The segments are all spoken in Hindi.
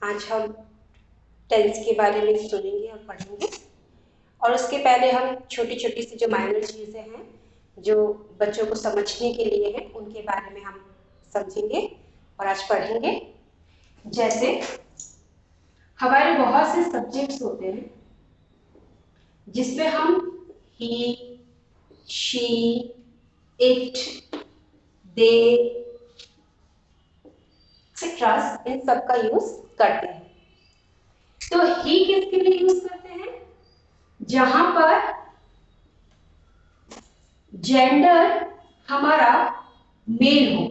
आज हम टेंस के बारे में सुनेंगे और पढ़ेंगे, और उसके पहले हम छोटी छोटी सी जो माइनर चीज़ें हैं जो बच्चों को समझने के लिए हैं उनके बारे में हम समझेंगे और आज पढ़ेंगे। जैसे हमारे बहुत से सब्जेक्ट्स होते हैं जिसमें हम ही, शी, इट, दे, एक्सेट्रा इन सब का यूज करते हैं। तो ही किसके लिए यूज करते हैं? जहां पर जेंडर हमारा मेल हो।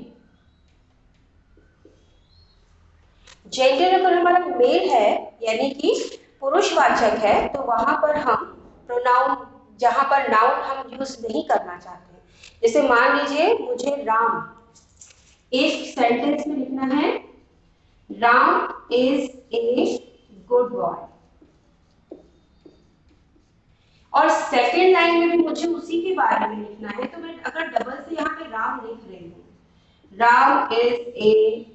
जेंडर अगर हमारा मेल है यानी कि पुरुषवाचक है तो वहां पर हम प्रोनाउन, जहां पर नाउन हम यूज नहीं करना चाहते। जैसे मान लीजिए मुझे राम, एक सेंटेंस में लिखना है Ram is a good boy, और सेकेंड लाइन में भी मुझे उसी के बारे में लिखना है, तो मैं अगर डबल से यहाँ पे राम लिख रही हूँ, Ram is a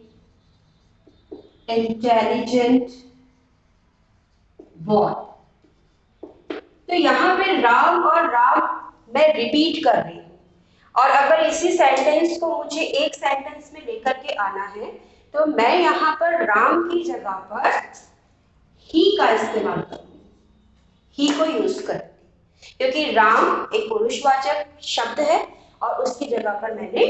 intelligent boy, तो यहाँ पे राम और राम मैं रिपीट कर रही हूँ। और अगर इसी सेंटेंस को मुझे एक सेंटेंस में लेकर के आना है तो मैं यहाँ पर राम की जगह पर ही का इस्तेमाल करूंगी, ही को यूज करूंगी, क्योंकि राम एक पुरुषवाचक शब्द है और उसकी जगह पर मैंने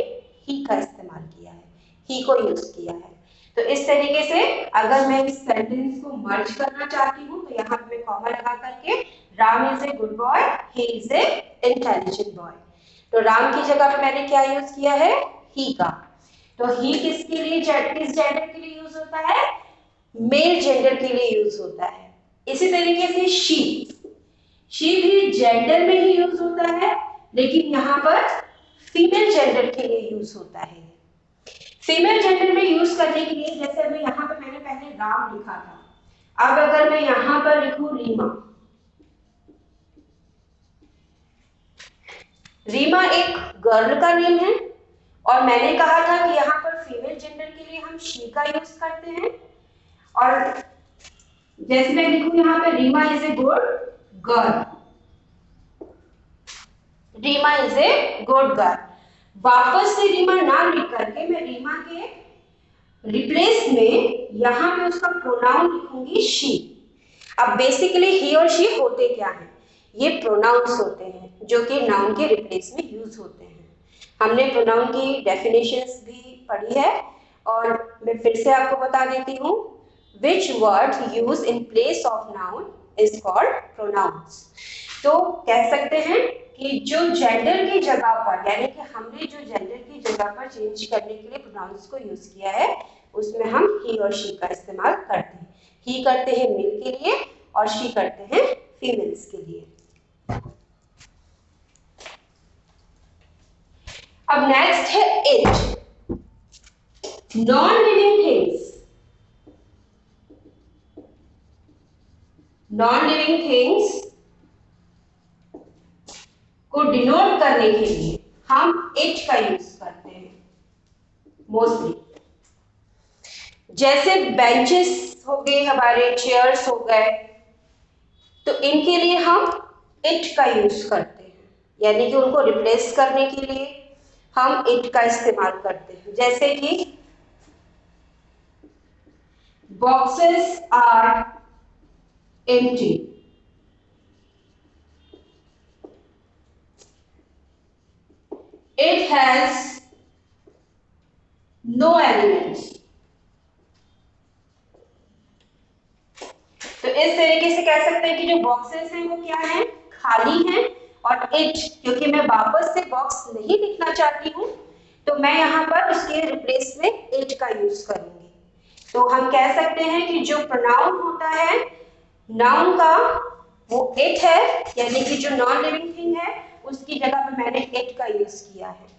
ही का इस्तेमाल किया है, ही को यूज किया है। तो इस तरीके से अगर मैं इस सेंटेंस को मर्ज करना चाहती हूँ तो यहाँ पे मैं कॉमा लगा करके Ram is a good boy, he is a intelligent boy, तो राम की जगह पे मैंने क्या यूज किया है? ही का। तो ही किसके लिए, किस जेंडर के लिए यूज होता है? मेल जेंडर के लिए यूज होता है। इसी तरीके से शी भी जेंडर में ही यूज होता है, लेकिन यहाँ पर फीमेल जेंडर के लिए यूज होता है। फीमेल जेंडर में यूज करने के लिए, जैसे मैं यहाँ पर मैंने पहले राम लिखा था, अब अगर मैं यहाँ पर लिखूं रीमा, रीमा एक गर्ल का नेम है और मैंने कहा था कि यहाँ पर फीमेल जेंडर के लिए हम शी का यूज करते हैं, और जैसे मैं लिखूं यहाँ पे Reema is a good girl, Reema is a good girl, वापस से रीमा नाम लिख करके मैं रीमा के रिप्लेस में यहाँ पे उसका प्रोनाउन लिखूंगी शी। अब बेसिकली ही और शी होते क्या हैं? ये प्रोनाउंस होते हैं जो कि नाउन के रिप्लेस में यूज होते हैं। हमने प्रोनाउन की डेफिनेशंस भी पढ़ी है और मैं फिर से आपको बता देती हूँ। Which word used in place of noun is called pronouns। तो कह सकते हैं कि जो जेंडर की जगह पर, यानी कि हमने जो जेंडर की जगह पर चेंज करने के लिए प्रोनाउंस को यूज किया है उसमें हम ही और शी का इस्तेमाल करते हैं। ही करते हैं मेल के लिए और शी करते हैं फीमेल्स के लिए। अब नेक्स्ट है it. Non living things, non living things को डिनोट करने के लिए हम इट का यूज करते हैं मोस्टली। जैसे बेंचेस हो गए, हमारे चेयर्स हो गए, तो इनके लिए हम इट का यूज करते हैं, यानी कि उनको रिप्लेस करने के लिए हम इट का इस्तेमाल करते हैं। जैसे कि boxes are empty, it has no elements। तो इस तरीके से कह सकते हैं कि जो बॉक्सेस हैं वो क्या हैं? खाली हैं, और इट, क्योंकि मैं वापस से बॉक्स नहीं लिखना चाहती हूँ तो मैं यहाँ पर उसके रिप्लेस में इट का यूज करूंगी। तो हम कह सकते हैं कि जो प्रोनाउन होता है नाउन का वो इट है, यानी कि जो नॉन लिविंग थिंग है उसकी जगह पर मैंने इट का यूज किया है।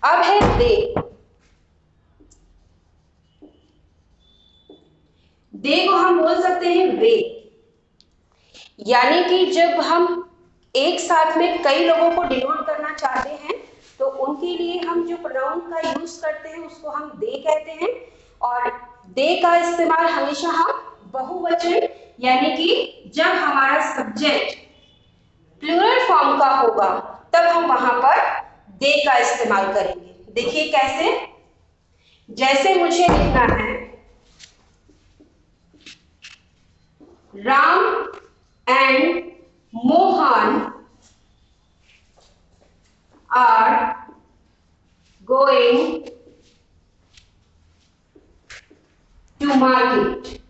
अब है दे को हम बोल सकते हैं वे, यानी कि जब हम एक साथ में कई लोगों को डिनोट करना चाहते हैं तो उनके के लिए हम जो प्रोनाउन का यूज करते हैं उसको हम दे कहते हैं, और दे का इस्तेमाल हमेशा हम बहुवचन यानी कि जब हमारा सब्जेक्ट प्लूरल फॉर्म का होगा तब हम वहां पर दे का इस्तेमाल करेंगे। देखिए कैसे, जैसे मुझे लिखना है Ram and Mohan are going to market.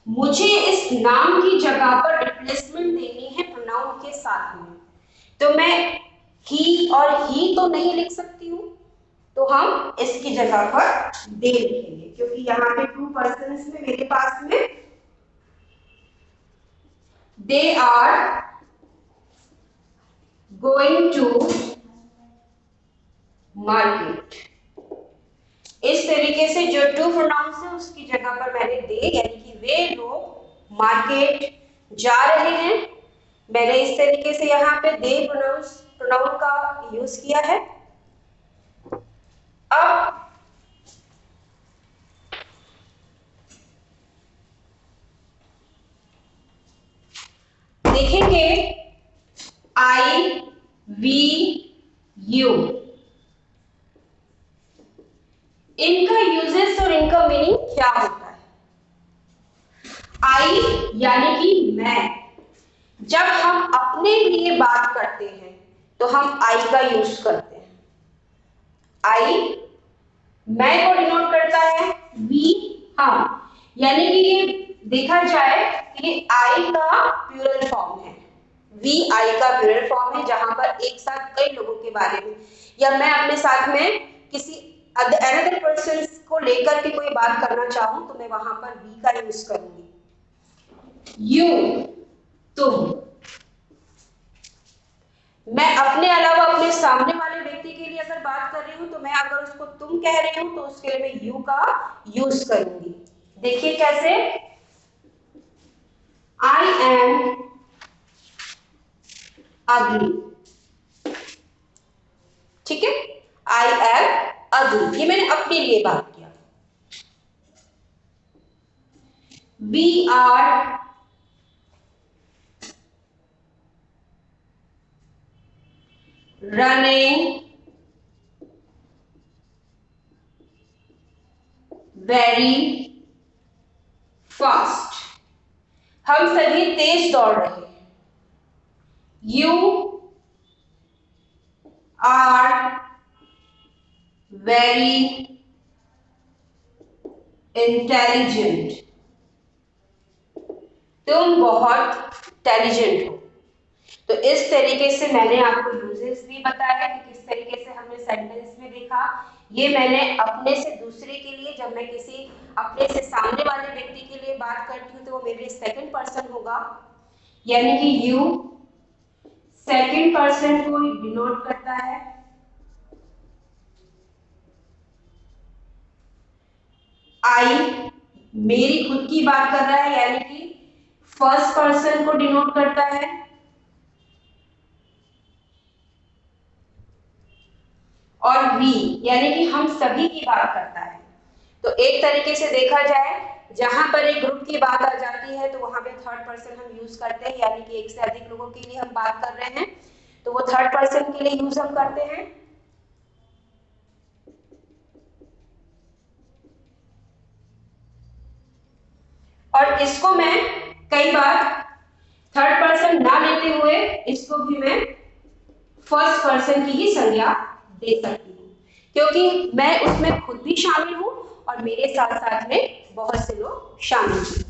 मुझे इस नाम की जगह पर रिप्लेसमेंट देनी है प्रोनाउन के साथ में, तो मैं ही और ही तो नहीं लिख सकती हूं, तो हम इसकी जगह पर दे लिखेंगे, क्योंकि यहाँ पे 2 पर्सन्स में मेरे पास में they are going to market. इस तरीके से जो 2 प्रोनाउंस है उसकी जगह पर मैंने दे यानी कि वे लोग मार्केट जा रहे हैं, मैंने इस तरीके से यहाँ पे दे प्रोनाउन का यूज किया है। अब देखेंगे आई वी यू, इनका यूजेस और इनका मीनिंग क्या होता है। आई यानी कि मैं, जब हम अपने लिए बात करते हैं तो हम आई का यूज करते हैं। आई मैं को डिनोट करता है, वी हम, यानी कि ये देखा जाए कि ये आई का प्लूरल फॉर्म है, वी आई का प्लूरल फॉर्म है, जहां पर एक साथ कई लोगों के बारे में या मैं अपने साथ में किसी अनदर पर्सन को लेकर के कोई बात करना चाहूं तो मैं वहां पर वी का यूज करूंगी। यू तुम, मैं अपने अलावा अपने सामने वाले व्यक्ति के लिए अगर बात कर रही हूं तो मैं अगर उसको तुम कह रही हूं तो उसके लिए मैं यू का यूज करूंगी। देखिए कैसे, आई एम अगली, ठीक है, आई एम अगली, ये मैंने अपने लिए बात किया। We are running very fast, हम सभी तेज दौड़ रहे हैं। यू आर वेरी इंटेलिजेंट, तुम बहुत इंटेलिजेंट हो। तो इस तरीके से मैंने आपको यूजेस भी बताया कि किस तरीके से हमने सेंटेंस में देखा। ये मैंने अपने से दूसरे के लिए, जब मैं किसी अपने से सामने वाले व्यक्ति के लिए बात करती हूँ तो वो मेरे सेकंड पर्सन होगा, यानी कि यू सेकंड पर्सन को डिनोट करता है। आई मेरी खुद की बात कर रहा है यानी कि फर्स्ट पर्सन को डिनोट करता है। और वी यानी कि हम सभी की बात करता है। तो एक तरीके से देखा जाए, जहां पर एक ग्रुप की बात आ जाती है तो वहां पे थर्ड पर्सन हम यूज करते हैं, यानी कि एक से अधिक लोगों के लिए हम बात कर रहे हैं तो वो थर्ड पर्सन के लिए यूज हम करते हैं। और इसको मैं कई बार थर्ड पर्सन ना लेते हुए इसको भी मैं फर्स्ट पर्सन की ही संज्ञा दे सकती हूँ, क्योंकि मैं उसमें खुद भी शामिल हूँ और मेरे साथ साथ में बहुत से लोग शामिल हैं।